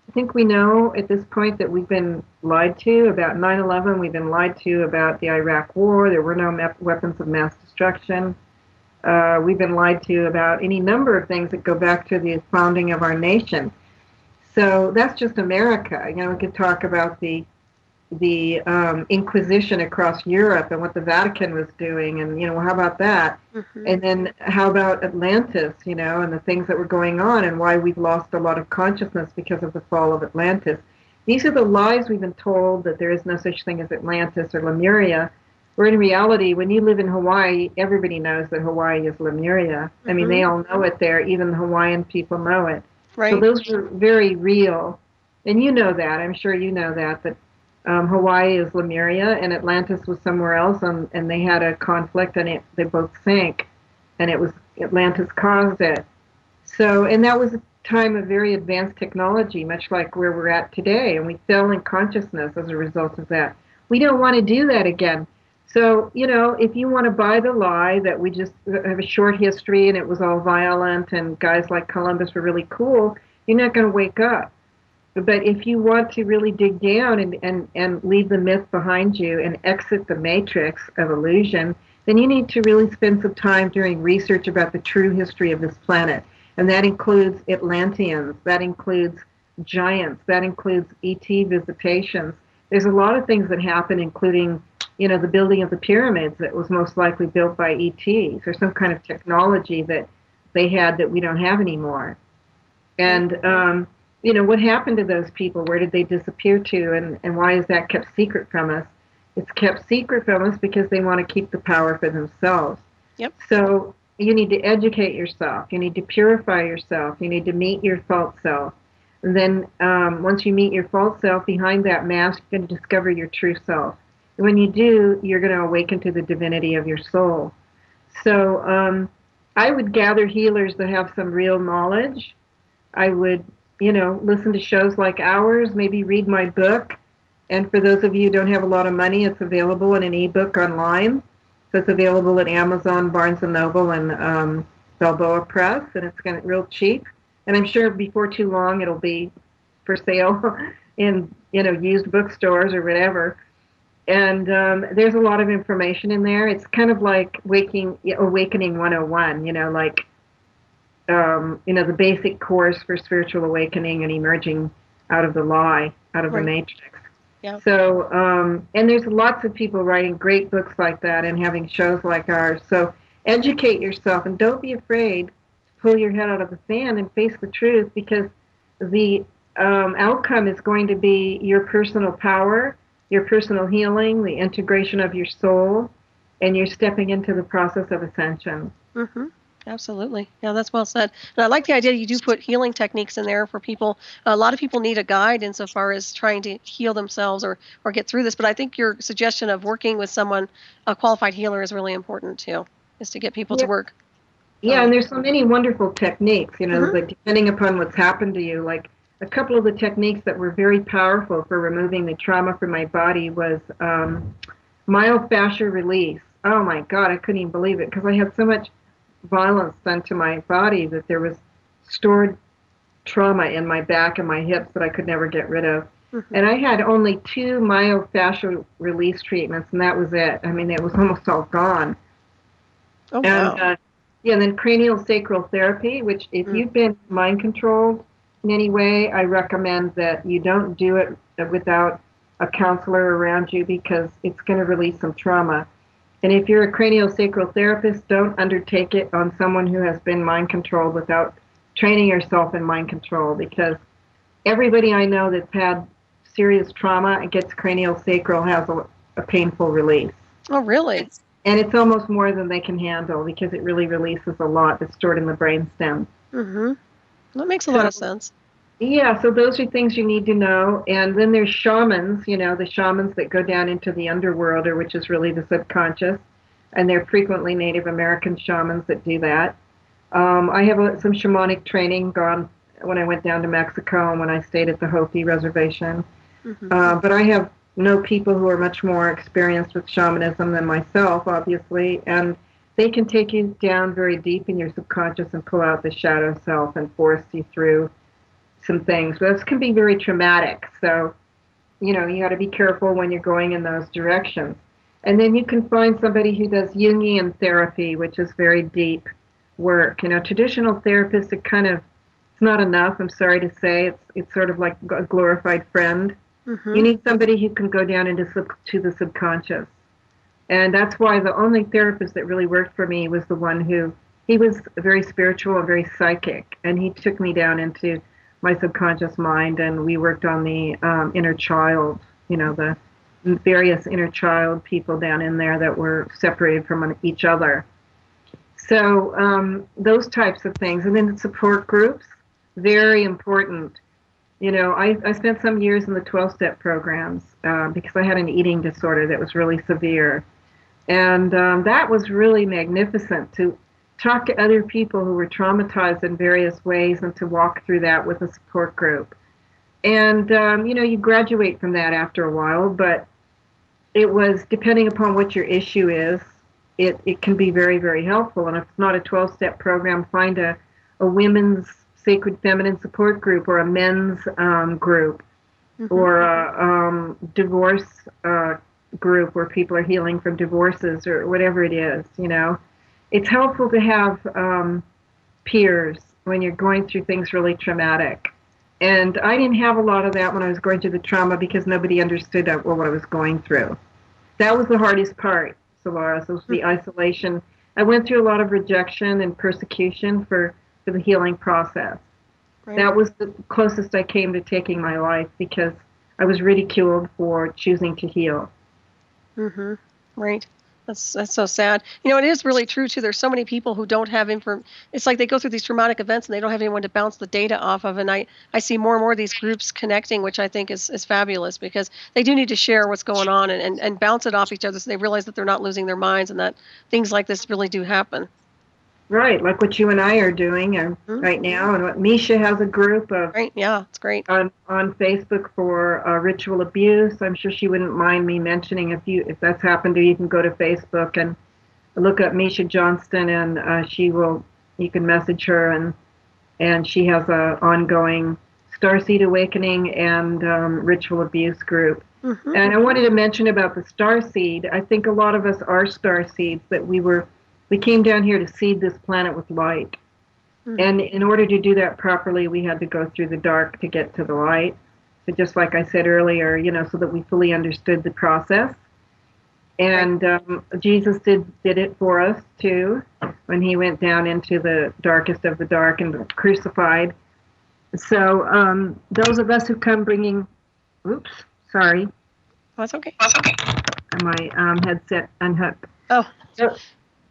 I think we know at this point that we've been lied to about 9/11. We've been lied to about the Iraq War. There were no weapons of mass destruction. We've been lied to about any number of things that go back to the founding of our nation. So that's just America. We could talk about the Inquisition across Europe and what the Vatican was doing, and how about that? Mm-hmm. And then how about Atlantis, and the things that were going on, and why we've lost a lot of consciousness because of the fall of Atlantis. These are the lies we've been told, that there is no such thing as Atlantis or Lemuria, where in reality, when you live in Hawaii, everybody knows that Hawaii is Lemuria. Mm-hmm. I mean, they all know it there. Even the Hawaiian people know it. Right. So those were very real. And you know that. I'm sure you know that Hawaii is Lemuria and Atlantis was somewhere else, and they had a conflict, and they both sank, and it was Atlantis caused it. So, and that was a time of very advanced technology, much like where we're at today, and we fell in consciousness as a result of that. We don't want to do that again. So, if you want to buy the lie that we just have a short history and it was all violent and guys like Columbus were really cool, you're not going to wake up. But if you want to really dig down and leave the myth behind you and exit the matrix of illusion, then you need to really spend some time doing research about the true history of this planet. And that includes Atlanteans, that includes giants, that includes ET visitations. There's a lot of things that happen, including, the building of the pyramids that was most likely built by ETs, or some kind of technology that they had that we don't have anymore. And, what happened to those people? Where did they disappear to? And why is that kept secret from us? It's kept secret from us because they want to keep the power for themselves. Yep. So you need to educate yourself. You need to purify yourself. You need to meet your false self. And then once you meet your false self, behind that mask, you're going to discover your true self. And when you do, you're going to awaken to the divinity of your soul. So I would gather healers that have some real knowledge. I would listen to shows like ours, maybe read my book, And for those of you who don't have a lot of money, it's available in an ebook online. So it's available at Amazon, Barnes & Noble, and Balboa Press, and it's going to real cheap. And I'm sure before too long it'll be for sale in used bookstores or whatever. And there's a lot of information in there. It's kind of like Awakening 101, like the basic course for spiritual awakening and emerging out of the lie, out of the matrix. Yeah. So, and there's lots of people writing great books like that and having shows like ours. So educate yourself and don't be afraid to pull your head out of the sand and face the truth, because the outcome is going to be your personal power, your personal healing, the integration of your soul, and you're stepping into the process of ascension. Mm-hmm. Absolutely. Yeah, that's well said. And I like the idea you do put healing techniques in there for people. A lot of people need a guide insofar as trying to heal themselves or get through this. But I think your suggestion of working with someone, a qualified healer, is really important too, is to get people to work. Yeah, and there's so many wonderful techniques, Mm-hmm. like depending upon what's happened to you. Like a couple of the techniques that were very powerful for removing the trauma from my body was myofascial release. Oh my God, I couldn't even believe it, because I had so much violence done to my body that there was stored trauma in my back and my hips that I could never get rid of. Mm-hmm. And I had only 2 myofascial release treatments, and that was it. I mean, it was almost all gone. Oh, wow. And and then cranial sacral therapy, which if you've been mind controlled in any way, I recommend that you don't do it without a counselor around you, because it's going to release some trauma. And if you're a craniosacral therapist, don't undertake it on someone who has been mind controlled without training yourself in mind control, because everybody I know that's had serious trauma and gets craniosacral has a painful release. Oh, really? And it's almost more than they can handle, because it really releases a lot that's stored in the brainstem. Mm-hmm. That makes a lot of sense. Yeah, so those are things you need to know. And then there's shamans, the shamans that go down into the underworld, or which is really the subconscious. And they're frequently Native American shamans that do that. I have some shamanic training gone when I went down to Mexico and when I stayed at the Hopi reservation. Mm-hmm. But I have know people who are much more experienced with shamanism than myself, obviously, and they can take you down very deep in your subconscious and pull out the shadow self and force you through some things. But this can be very traumatic, so you got to be careful when you're going in those directions. And then you can find somebody who does Jungian therapy, which is very deep work. Traditional therapists it's not enough. I'm sorry to say, it's sort of like a glorified friend. Mm-hmm. You need somebody who can go down into to the subconscious. And that's why the only therapist that really worked for me was the one he was very spiritual and very psychic. And he took me down into my subconscious mind, and we worked on the inner child, the various inner child people down in there that were separated from each other. So those types of things. And then support groups, very important. I spent some years in the 12-step programs because I had an eating disorder that was really severe. And that was really magnificent, to talk to other people who were traumatized in various ways and to walk through that with a support group. And, you graduate from that after a while, but it was, depending upon what your issue is, it can be very, very helpful. And if it's not a 12-step program, find a women's sacred feminine support group, or a men's group, mm-hmm. or a divorce group where people are healing from divorces, or whatever it is. It's helpful to have peers when you're going through things really traumatic. And I didn't have a lot of that when I was going through the trauma, because nobody understood what I was going through. That was the hardest part, Solaris. It was the isolation. I went through a lot of rejection and persecution for the healing process. Right. That was the closest I came to taking my life, because I was ridiculed for choosing to heal. Mm-hmm. Right. That's so sad. It is really true too. There's so many people who don't have It's like they go through these traumatic events and they don't have anyone to bounce the data off of. And I see more and more of these groups connecting, which I think is fabulous, because they do need to share what's going on and bounce it off each other, so they realize that they're not losing their minds and that things like this really do happen. Right, like what you and I are doing right now, and what Misha has a group of Right? Yeah, it's great. on Facebook for ritual abuse. I'm sure she wouldn't mind me mentioning if that's happened to you. You can go to Facebook and look up Misha Johnston, and you can message her, and she has a ongoing Starseed Awakening and ritual abuse group. Mm-hmm. And I wanted to mention about the starseed. I think a lot of us are starseeds, that we came down here to seed this planet with light. Mm-hmm. And in order to do that properly, we had to go through the dark to get to the light. So just like I said earlier, so that we fully understood the process. And Jesus did it for us too, when he went down into the darkest of the dark and crucified. So those of us who come bringing, sorry. That's okay. My headset unhooked. Oh, so,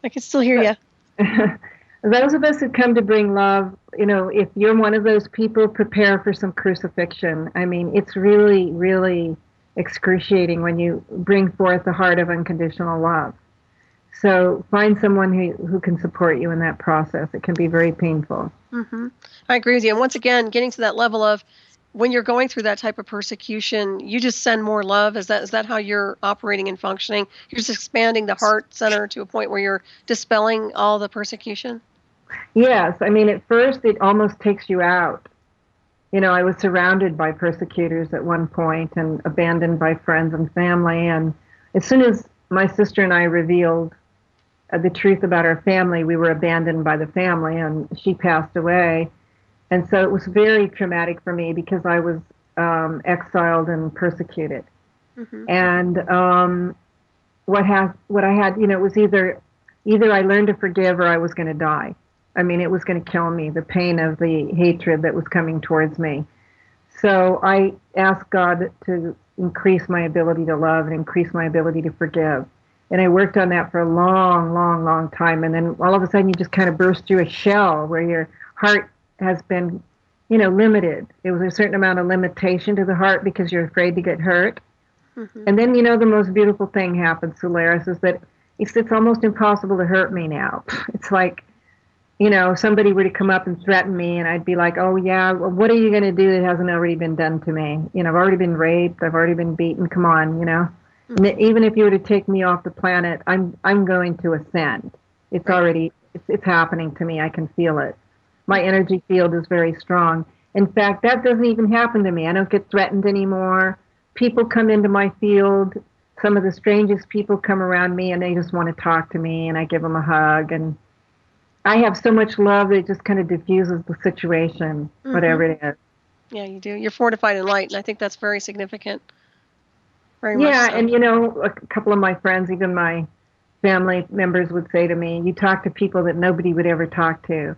I can still hear you. Those of us who come to bring love, if you're one of those people, prepare for some crucifixion. I mean, it's really, really excruciating when you bring forth the heart of unconditional love. So find someone who can support you in that process. It can be very painful. Mm-hmm. I agree with you. And once again, getting to that level of when you're going through that type of persecution, you just send more love. Is that how you're operating and functioning? You're just expanding the heart center to a point where you're dispelling all the persecution? Yes. I mean, at first it almost takes you out. I was surrounded by persecutors at one point and abandoned by friends and family. And as soon as my sister and I revealed the truth about our family, we were abandoned by the family, and she passed away. And so it was very traumatic for me because I was exiled and persecuted. Mm-hmm. And what I had, it was either I learned to forgive or I was going to die. I mean, it was going to kill me, the pain of the hatred that was coming towards me. So I asked God to increase my ability to love and increase my ability to forgive. And I worked on that for a long, long, long time. And then all of a sudden you just kind of burst through a shell where your heart has been, limited. It was a certain amount of limitation to the heart because you're afraid to get hurt. Mm-hmm. And then, the most beautiful thing happens, Solaris, is that it's almost impossible to hurt me now. It's like, somebody were to come up and threaten me, and I'd be like, oh, yeah, well, what are you going to do that hasn't already been done to me? I've already been raped. I've already been beaten. Come on, Mm-hmm. And even if you were to take me off the planet, I'm going to ascend. It's already, it's happening to me. I can feel it. My energy field is very strong. In fact, that doesn't even happen to me. I don't get threatened anymore. People come into my field. Some of the strangest people come around me, and they just want to talk to me, and I give them a hug, and I have so much love that it just kind of diffuses the situation, mm-hmm. whatever it is. Yeah, you do. You're fortified in light, and I think that's very significant. Very much so. And a couple of my friends, even my family members, would say to me, you talk to people that nobody would ever talk to.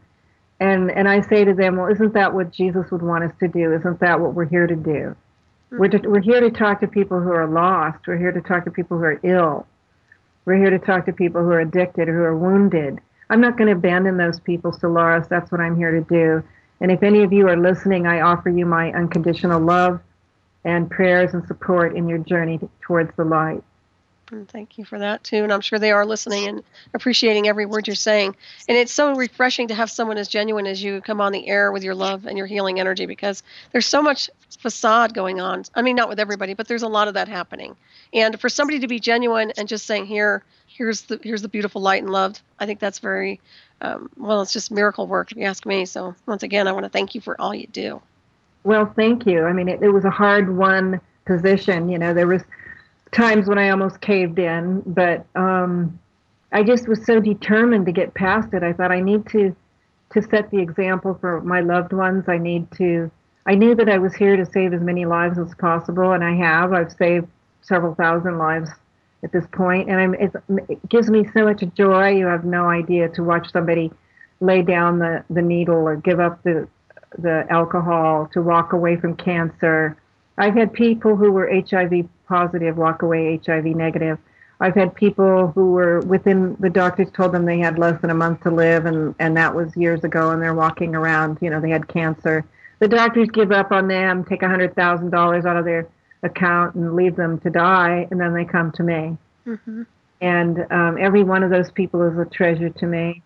And I say to them, well, isn't that what Jesus would want us to do? Isn't that what we're here to do? Mm-hmm. We're here to talk to people who are lost. We're here to talk to people who are ill. We're here to talk to people who are addicted or who are wounded. I'm not going to abandon those people, Solaris. That's what I'm here to do. And if any of you are listening, I offer you my unconditional love and prayers and support in your journey towards the light. And thank you for that, too. And I'm sure they are listening and appreciating every word you're saying. And it's so refreshing to have someone as genuine as you come on the air with your love and your healing energy, because there's so much facade going on. I mean, not with everybody, but there's a lot of that happening. And for somebody to be genuine and just saying, here's the beautiful light and love, I think that's very, it's just miracle work, if you ask me. So once again, I want to thank you for all you do. Well, thank you. I mean, it was a hard-won position. There was times when I almost caved in, but I just was so determined to get past it. I thought I need to set the example for my loved ones. I knew that I was here to save as many lives as possible, and I have. I've saved several thousand lives at this point, and it gives me so much joy. You have no idea, to watch somebody lay down the needle or give up the alcohol, to walk away from cancer. I've had people who were HIV positive walk away HIV negative. I've had people who were the doctors told them they had less than a month to live, and that was years ago, and they're walking around, they had cancer. The doctors give up on them, take $100,000 out of their account and leave them to die, and then they come to me. Mm-hmm. And every one of those people is a treasure to me.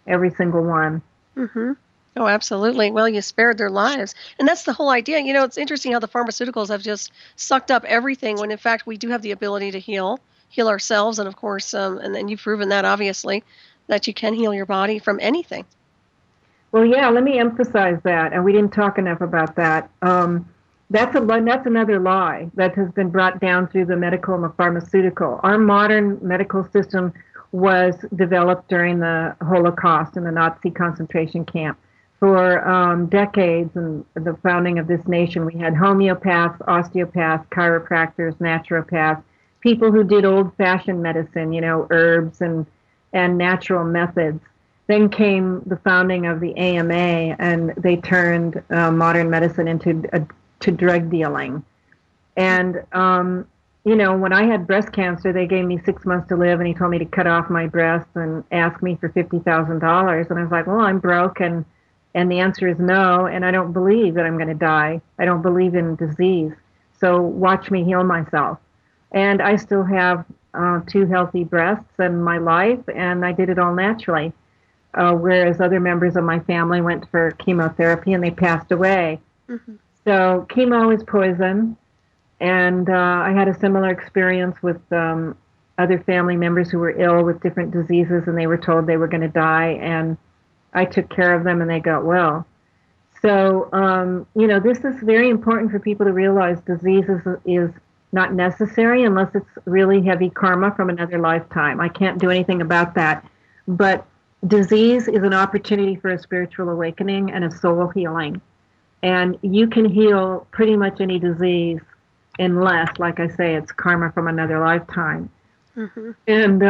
every single one. Mm-hmm. Oh, absolutely. Well, you spared their lives. And that's the whole idea. It's interesting how the pharmaceuticals have just sucked up everything when in fact we do have the ability to heal ourselves. And of course, and you've proven that obviously, that you can heal your body from anything. Well, yeah, let me emphasize that, and we didn't talk enough about that. That's another lie that has been brought down through the medical and the pharmaceutical. Our modern medical system was developed during the Holocaust and the Nazi concentration camp. For decades and the founding of this nation, we had homeopaths, osteopaths, chiropractors, naturopaths, people who did old-fashioned medicine, herbs and natural methods. Then came the founding of the AMA, and they turned modern medicine into to drug dealing. And when I had breast cancer, they gave me 6 months to live, and he told me to cut off my breasts and ask me for $50,000. And I was like, well, I'm broke, and the answer is no, and I don't believe that I'm going to die. I don't believe in disease. So watch me heal myself. And I still have 2 healthy breasts in my life, and I did it all naturally. Whereas other members of my family went for chemotherapy and they passed away. Mm-hmm. So chemo is poison, and I had a similar experience with other family members who were ill with different diseases, and they were told they were going to die, and I took care of them and they got well. So, this is very important for people to realize disease is not necessary unless it's really heavy karma from another lifetime. I can't do anything about that. But disease is an opportunity for a spiritual awakening and a soul healing. And you can heal pretty much any disease unless, like I say, it's karma from another lifetime. Mm-hmm. And,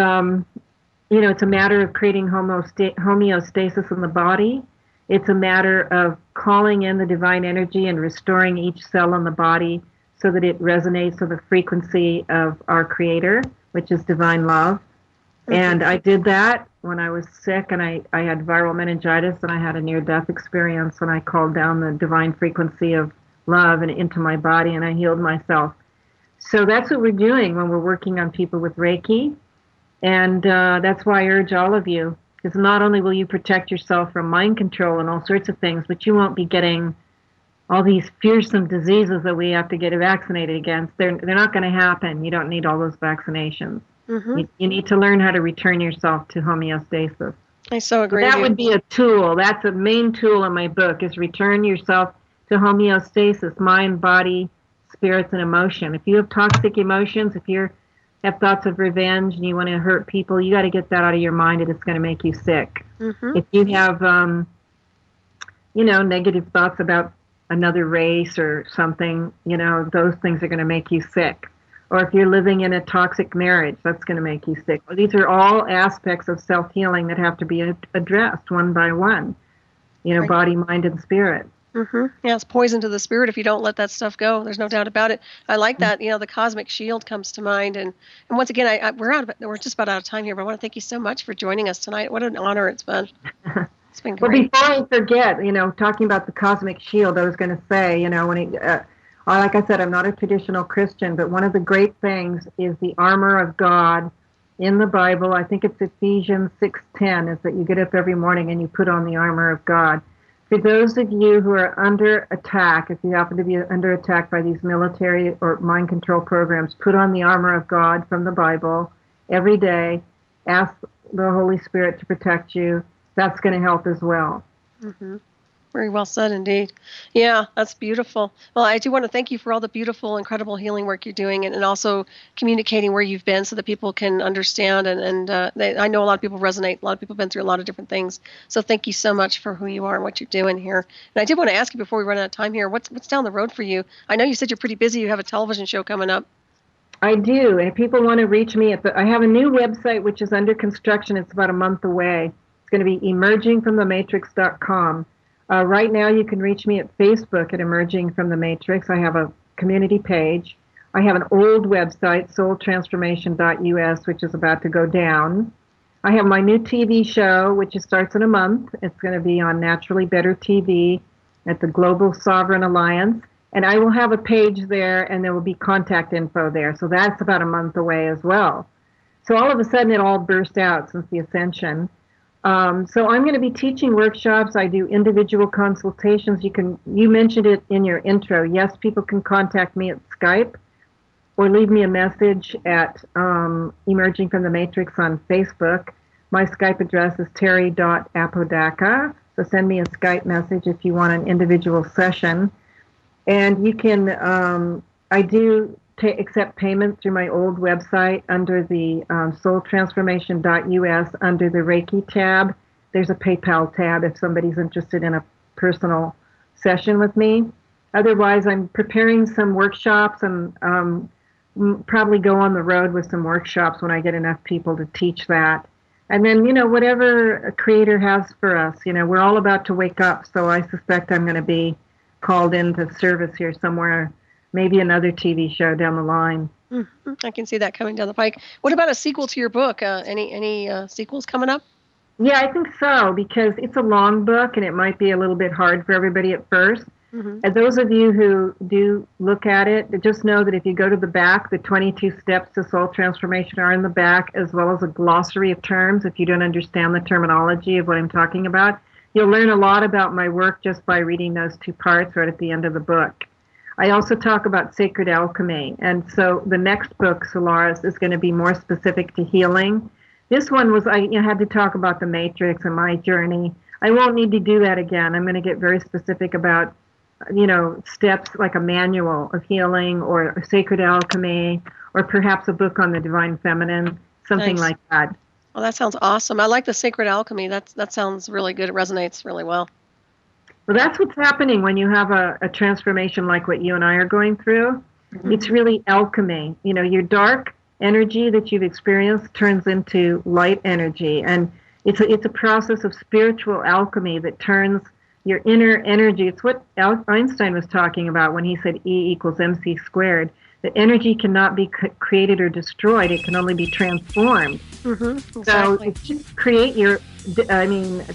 it's a matter of creating homeostasis in the body. It's a matter of calling in the divine energy and restoring each cell in the body so that it resonates with the frequency of our Creator, which is divine love. Mm-hmm. And I did that when I was sick, and I had viral meningitis, and I had a near-death experience, and I called down the divine frequency of love and into my body, and I healed myself. So that's what we're doing when we're working on people with Reiki, and that's why I urge all of you, because not only will you protect yourself from mind control and all sorts of things, but you won't be getting all these fearsome diseases that we have to get vaccinated against. They're not going to happen. You don't need all those vaccinations. Mm-hmm. You need to learn how to return yourself to homeostasis. I so agree. So that would be a tool. That's a main tool in my book, is return yourself to homeostasis, mind, body, spirits, and emotion. If you have toxic emotions, if you have thoughts of revenge and you want to hurt people, you got to get that out of your mind, and it's going to make you sick. Mm-hmm. If you have, negative thoughts about another race or something, those things are going to make you sick. Or if you're living in a toxic marriage, that's going to make you sick. These are all aspects of self-healing that have to be addressed one by one, right. Body, mind, and spirit. Mm-hmm. Yeah, it's poison to the spirit if you don't let that stuff go. There's no doubt about it. I like that. The cosmic shield comes to mind. And once again, we're just about out of time here, but I want to thank you so much for joining us tonight. What an honor it's been. It's been great. Well, before I forget, talking about the cosmic shield, I was going to say, like I said, I'm not a traditional Christian, but one of the great things is the armor of God in the Bible. I think it's Ephesians 6:10, is that you get up every morning and you put on the armor of God. For those of you who are under attack, if you happen to be under attack by these military or mind control programs, put on the armor of God from the Bible every day. Ask the Holy Spirit to protect you. That's going to help as well. Mm-hmm. Very well said indeed. Yeah, that's beautiful. Well, I do want to thank you for all the beautiful, incredible healing work you're doing, and also communicating where you've been so that people can understand. And I know a lot of people resonate. A lot of people have been through a lot of different things. So thank you so much for who you are and what you're doing here. And I did want to ask you before we run out of time here, what's down the road for you? I know you said you're pretty busy. You have a television show coming up. I do. And if people want to reach me, I have a new website which is under construction. It's about a month away. It's going to be emergingfromthematrix.com. Right now, you can reach me at Facebook at Emerging from the Matrix. I have a community page. I have an old website, soultransformation.us, which is about to go down. I have my new TV show, which starts in a month. It's going to be on Naturally Better TV at the Global Sovereign Alliance. And I will have a page there, and there will be contact info there. So that's about a month away as well. So all of a sudden, it all burst out since the ascension. So I'm going to be teaching workshops. I do individual consultations. You mentioned it in your intro. Yes, people can contact me at Skype or leave me a message at Emerging from the Matrix on Facebook. My Skype address is Teri.Apodaca. So send me a Skype message if you want an individual session. And you can, I do accept payment through my old website under the soultransformation.us under the Reiki tab. There's a PayPal tab if somebody's interested in a personal session with me. Otherwise, I'm preparing some workshops and probably go on the road with some workshops when I get enough people to teach that. And then, whatever a creator has for us, we're all about to wake up. So I suspect I'm going to be called into service here somewhere, maybe another TV show down the line. Mm-hmm. I can see that coming down the pike. What about a sequel to your book? Any sequels coming up? Yeah, I think so, because it's a long book and it might be a little bit hard for everybody at first. Mm-hmm. And those of you who do look at it, just know that if you go to the back, the 22 steps to soul transformation are in the back, as well as a glossary of terms. If you don't understand the terminology of what I'm talking about, you'll learn a lot about my work just by reading those two parts right at the end of the book. I also talk about sacred alchemy. And so the next book, Solaris, is going to be more specific to healing. This one was, I had to talk about the matrix and my journey. I won't need to do that again. I'm going to get very specific about steps like a manual of healing or sacred alchemy or perhaps a book on the divine feminine, something like that. Well, that sounds awesome. I like the sacred alchemy. That sounds really good. It resonates really well. Well, that's what's happening when you have a transformation like what you and I are going through. Mm-hmm. It's really alchemy. Your dark energy that you've experienced turns into light energy. And it's a process of spiritual alchemy that turns your inner energy. It's what Einstein was talking about when he said E equals mc squared. That energy cannot be created or destroyed. It can only be transformed. Mm-hmm, exactly. So if you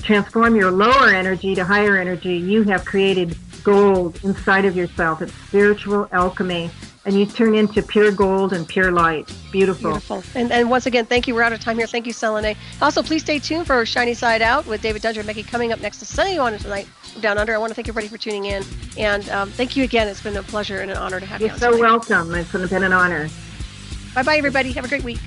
transform your lower energy to higher energy, you have created gold inside of yourself. It's spiritual alchemy. And you turn into pure gold and pure light. Beautiful. And once again, thank you. We're out of time here. Thank you, Salini. Also, please stay tuned for Shiny Side Out with David Dundra and Mickey coming up next to Sunny on tonight from Down Under. I want to thank everybody for tuning in. And thank you again. It's been a pleasure and an honor to have you on. You're so welcome. It's been an honor. Bye-bye, everybody. Have a great week.